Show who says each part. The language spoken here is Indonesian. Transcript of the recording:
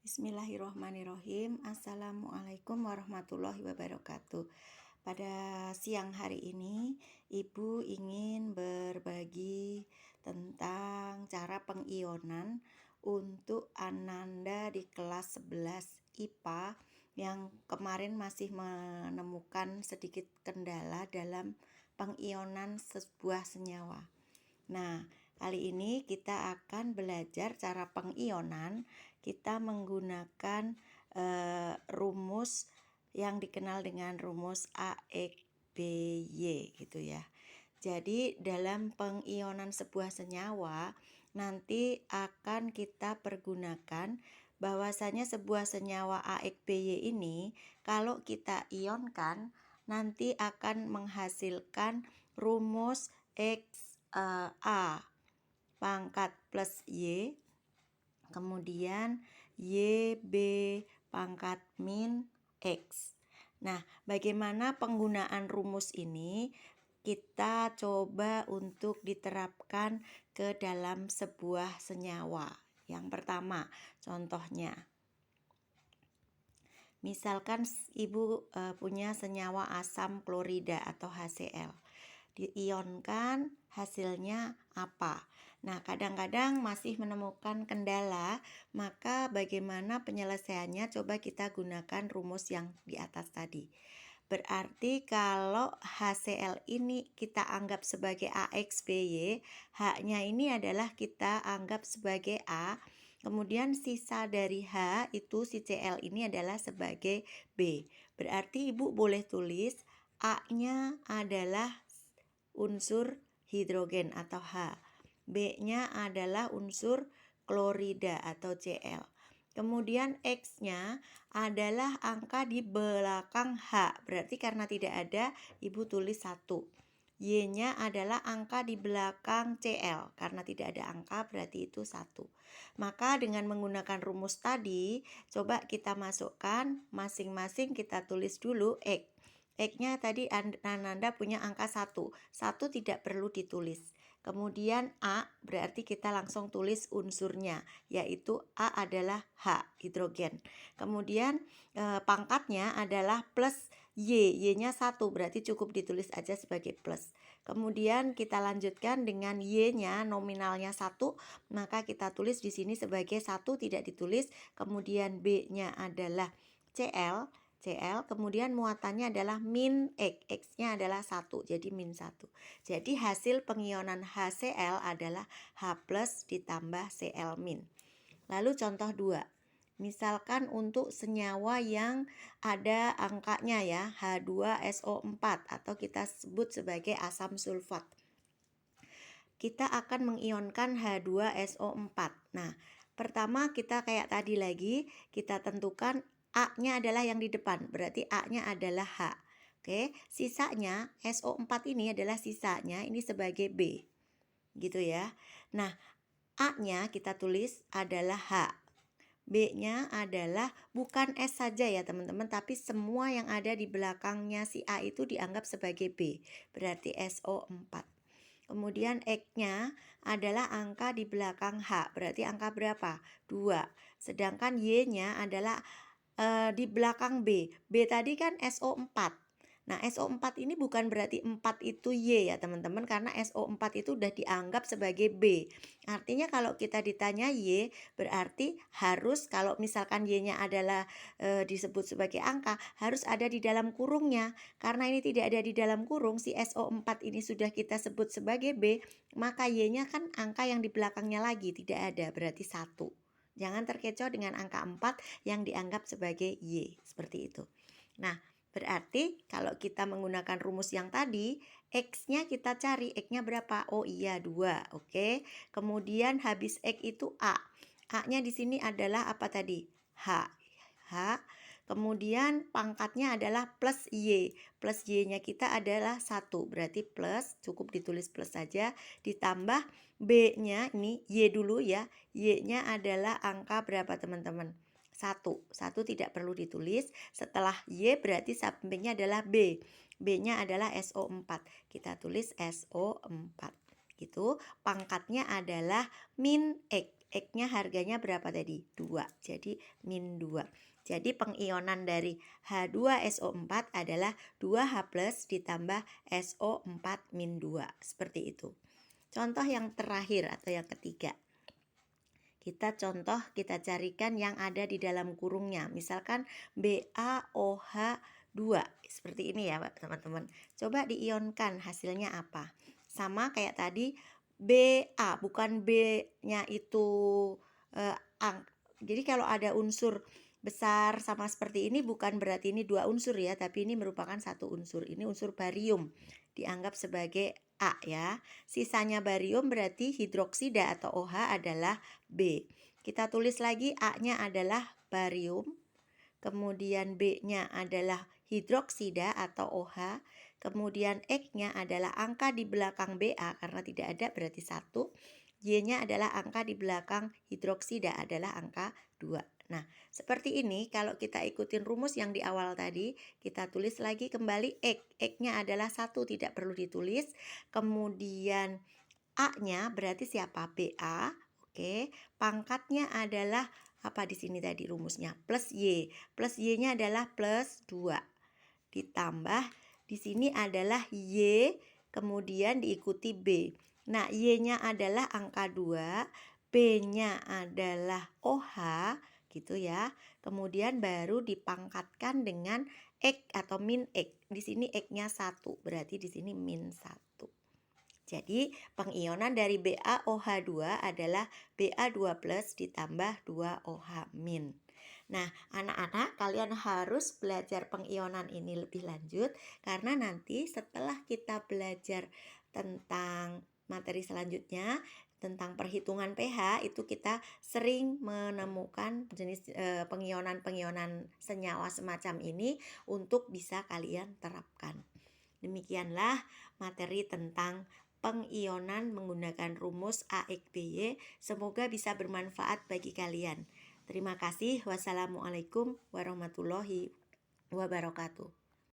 Speaker 1: Bismillahirrohmanirrohim. Assalamualaikum warahmatullahi wabarakatuh. Pada siang hari ini, Ibu ingin berbagi tentang cara pengionan untuk Ananda di kelas 11 IPA yang kemarin masih menemukan sedikit kendala dalam pengionan sebuah senyawa. Nah, kali ini kita akan belajar cara pengionan. Kita menggunakan rumus yang dikenal dengan rumus AXBY gitu ya. Jadi dalam pengionan sebuah senyawa nanti akan kita pergunakan bahwasanya sebuah senyawa AXBY ini kalau kita ionkan nanti akan menghasilkan rumus A pangkat plus Y, kemudian YB pangkat min X. Nah, bagaimana penggunaan rumus ini? Kita coba untuk diterapkan ke dalam sebuah senyawa. Yang pertama, contohnya. Misalkan Ibu punya senyawa asam klorida atau HCl. Diionkan hasilnya apa? Nah, kadang-kadang masih menemukan kendala, maka bagaimana penyelesaiannya? Coba kita gunakan rumus yang di atas tadi. Berarti kalau HCl ini kita anggap sebagai AXBY, H-nya ini adalah kita anggap sebagai A, kemudian sisa dari H itu si Cl ini adalah sebagai B. Berarti Ibu boleh tulis A-nya adalah unsur hidrogen atau H. B-nya adalah unsur klorida atau Cl. Kemudian X-nya adalah angka di belakang H. Berarti karena tidak ada, Ibu tulis 1. Y-nya adalah angka di belakang Cl. Karena tidak ada angka berarti itu 1. Maka dengan menggunakan rumus tadi, coba kita masukkan masing-masing, kita tulis dulu X. X-nya tadi Ananda punya angka 1. 1 tidak perlu ditulis. Kemudian A berarti kita langsung tulis unsurnya, yaitu A adalah H, hidrogen. Kemudian pangkatnya adalah plus Y, Y-nya 1 berarti cukup ditulis aja sebagai plus. Kemudian kita lanjutkan dengan Y-nya nominalnya 1, maka kita tulis di sini sebagai 1 tidak ditulis. Kemudian B-nya adalah Cl, kemudian muatannya adalah min X, X-nya adalah 1, jadi min 1. Jadi hasil pengionan HCl adalah H plus ditambah Cl min. Lalu contoh 2. Misalkan untuk senyawa yang ada angkanya ya, H2SO4 atau kita sebut sebagai asam sulfat. Kita akan mengionkan H2SO4. Nah, pertama kita kayak tadi lagi, kita tentukan A-nya adalah yang di depan, berarti A-nya adalah H. Oke, sisanya SO4 ini adalah sisanya, ini sebagai B. Gitu ya. Nah, A-nya kita tulis adalah H. B-nya adalah bukan S saja ya teman-teman, tapi semua yang ada di belakangnya si A itu dianggap sebagai B. Berarti SO4. Kemudian X-nya adalah angka di belakang H. Berarti angka berapa? 2. Sedangkan Y-nya adalah di belakang B. B tadi kan SO4. Nah, SO4 ini bukan berarti 4 itu Y ya teman-teman, karena SO4 itu udah dianggap sebagai B. Artinya kalau kita ditanya Y, berarti harus kalau misalkan Y-nya adalah disebut sebagai angka, harus ada di dalam kurungnya. Karena ini tidak ada di dalam kurung, si SO4 ini sudah kita sebut sebagai B, maka Y-nya kan angka yang di belakangnya lagi, tidak ada, berarti 1. Jangan terkecoh dengan angka 4 yang dianggap sebagai Y, seperti itu. Nah, berarti kalau kita menggunakan rumus yang tadi, X-nya kita cari, X-nya berapa? Oh iya, 2, oke. Kemudian habis X itu A. A-nya di sini adalah apa tadi? H. Kemudian pangkatnya adalah plus Y. Plus Y-nya kita adalah 1, berarti plus, cukup ditulis plus saja. Ditambah B-nya, ini Y dulu ya. Y-nya adalah angka berapa teman-teman? 1 tidak perlu ditulis. Setelah Y berarti sampingnya adalah B. B-nya adalah SO4. Kita tulis SO4. Gitu. Pangkatnya adalah min X. X-nya harganya berapa tadi? 2. Jadi min 2. Jadi pengionan dari H2SO4 adalah 2H+ ditambah SO4 min 2. Seperti itu. Contoh yang terakhir atau yang ketiga. Kita carikan yang ada di dalam kurungnya. Misalkan BaOH2. Seperti ini ya teman-teman. Coba diionkan, hasilnya apa? Sama kayak tadi, Ba, bukan B-nya itu jadi kalau ada unsur besar sama seperti ini bukan berarti ini 2 unsur ya, tapi ini merupakan 1 unsur. Ini unsur barium, dianggap sebagai A ya. Sisanya barium berarti hidroksida atau OH adalah B. Kita tulis lagi, A-nya adalah barium, kemudian B-nya adalah hidroksida atau OH, kemudian X-nya adalah angka di belakang Ba karena tidak ada berarti 1. Y-nya adalah angka di belakang hidroksida adalah angka 2. Nah, seperti ini kalau kita ikutin rumus yang di awal tadi, kita tulis lagi kembali X. X-nya adalah 1, tidak perlu ditulis. Kemudian A-nya berarti siapa? Ba. Oke, pangkatnya adalah apa di sini tadi rumusnya? Plus Y. Plus Y-nya adalah plus 2. Ditambah di sini adalah Y, kemudian diikuti B. Nah, Y-nya adalah angka 2, B-nya adalah OH, gitu ya. Kemudian baru dipangkatkan dengan X atau min X. Di sini X-nya 1, berarti di sini min 1. Jadi, pengionan dari BaOH2 adalah Ba2+ ditambah 2OH-. Nah, anak-anak kalian harus belajar pengionan ini lebih lanjut karena nanti setelah kita belajar tentang materi selanjutnya tentang perhitungan pH itu kita sering menemukan jenis pengionan-pengionan senyawa semacam ini untuk bisa kalian terapkan. Demikianlah materi tentang pengionan menggunakan rumus AXBY. Semoga bisa bermanfaat bagi kalian. Terima kasih. Wassalamualaikum warahmatullahi wabarakatuh.